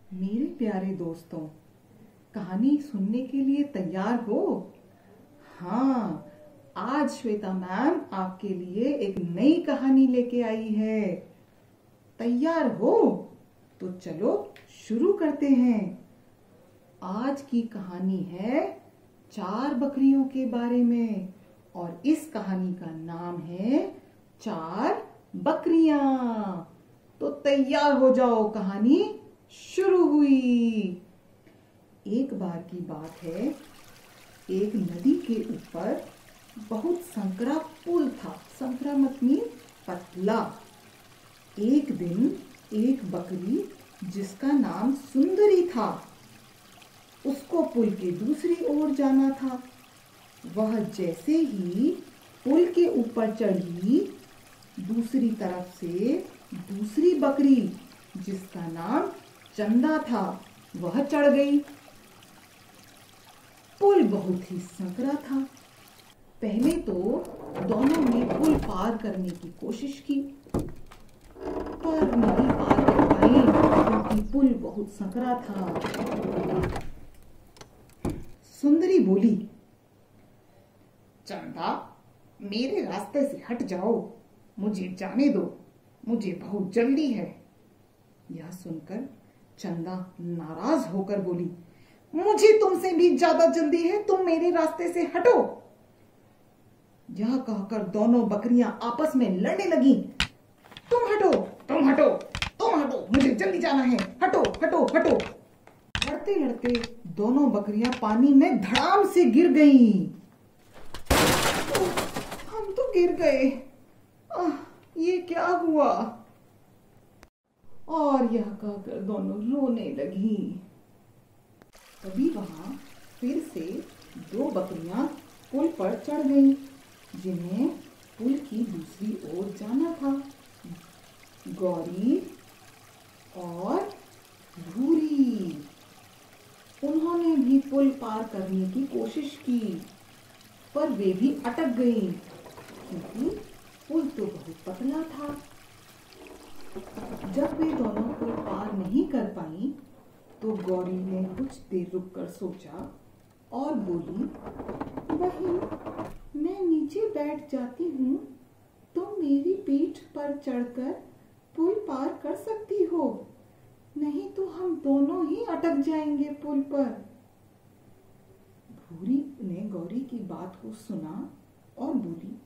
मेरे प्यारे दोस्तों, कहानी सुनने के लिए तैयार हो? हाँ, आज श्वेता मैम आपके लिए एक नई कहानी लेके आई है। तैयार हो? तो चलो शुरू करते हैं। आज की कहानी है 4 बकरियों के बारे में और इस कहानी का नाम है 4 बकरियां। तो तैयार हो जाओ, कहानी शुरू हुई। एक बार की बात है, एक नदी के ऊपर बहुत संकरा पुल था। संकरा मतलब पतला। एक दिन एक बकरी जिसका नाम सुंदरी था, उसको पुल के दूसरी ओर जाना था। वह जैसे ही पुल के ऊपर चढ़ी, दूसरी तरफ से दूसरी बकरी जिसका नाम चंदा था, वह चढ़ गई। पुल बहुत ही संकरा था। पहले तो दोनों ने पुल पार करने की कोशिश की, पर नहीं पार कर पाए क्योंकि पुल बहुत संकरा था। सुंदरी बोली, चंदा, मेरे रास्ते से हट जाओ, मुझे जाने दो, मुझे बहुत जल्दी है। यह सुनकर चंदा नाराज होकर बोली, मुझे तुमसे भी ज्यादा जल्दी है, तुम मेरे रास्ते से हटो। यह कहकर दोनों बकरियां आपस में लड़ने लगी। तुम हटो, तुम हटो, तुम हटो, मुझे जल्दी जाना है, हटो हटो हटो। लड़ते लड़ते दोनों बकरियां पानी में धड़ाम से गिर गईं। हम तो गिर गए, ये क्या हुआ? और यह कहकर दोनों रोने लगी। तभी वहां फिर से 2 बकरियां पुल पर चढ़ गईं, जिन्हें पुल की दूसरी ओर जाना था। गौरी और भूरी, उन्होंने भी पुल पार करने की कोशिश की, पर वे भी अटक गईं क्योंकि पुल तो बहुत पतला था। जब वे दोनों पुल पार नहीं कर पाई, तो गौरी ने कुछ देर रुककर सोचा और बोली, बहन, मैं नीचे बैठ जाती हूँ, तुम मेरी पीठ पर चढ़कर पुल पार कर सकती हो, नहीं तो हम दोनों ही अटक जाएंगे पुल पर। भूरी ने गौरी की बात को सुना और बोली,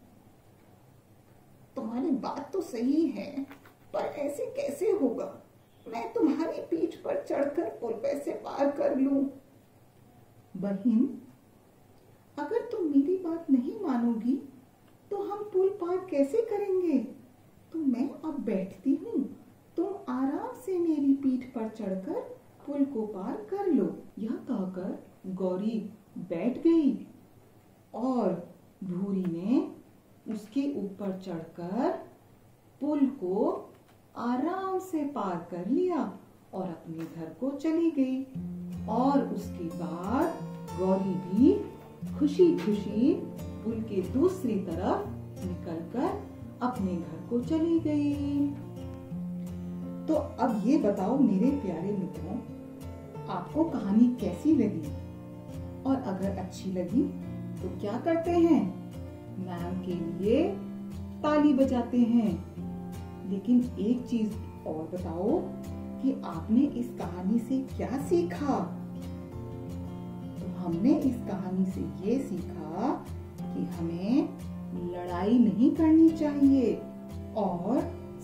तुम्हारी बात तो सही है, पर ऐसे कैसे होगा? मैं तुम्हारी पीठ पर चढ़कर पुल कैसे पार कर लूं? बहन, अगर तुम मेरी बात नहीं मानोगी तो हम पुल पार कैसे करेंगे? तो मैं अब बैठती हूँ, तुम आराम से मेरी पीठ पर चढ़कर पुल को पार कर लो। यह कहकर गौरी बैठ गई और भूरी ने उसके ऊपर चढ़कर पुल को आराम से पार कर लिया और अपने घर को चली गई। और उसके बाद गौरी भी खुशी खुशी पुल के दूसरी तरफ निकलकर अपने घर को चली गई। तो अब ये बताओ मेरे प्यारे मित्रों, आपको कहानी कैसी लगी? और अगर अच्छी लगी तो क्या करते हैं? मैम के लिए ताली बजाते हैं। लेकिन एक चीज और बताओ कि आपने इस कहानी से क्या सीखा? तो हमने इस कहानी से ये सीखा कि हमें लड़ाई नहीं करनी चाहिए और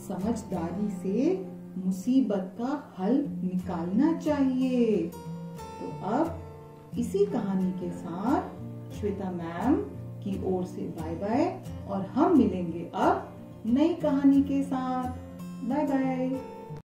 समझदारी से मुसीबत का हल निकालना चाहिए। तो अब इसी कहानी के साथ श्वेता मैम की ओर से बाय बाय, और हम मिलेंगे अब नई कहानी के साथ। Bye bye.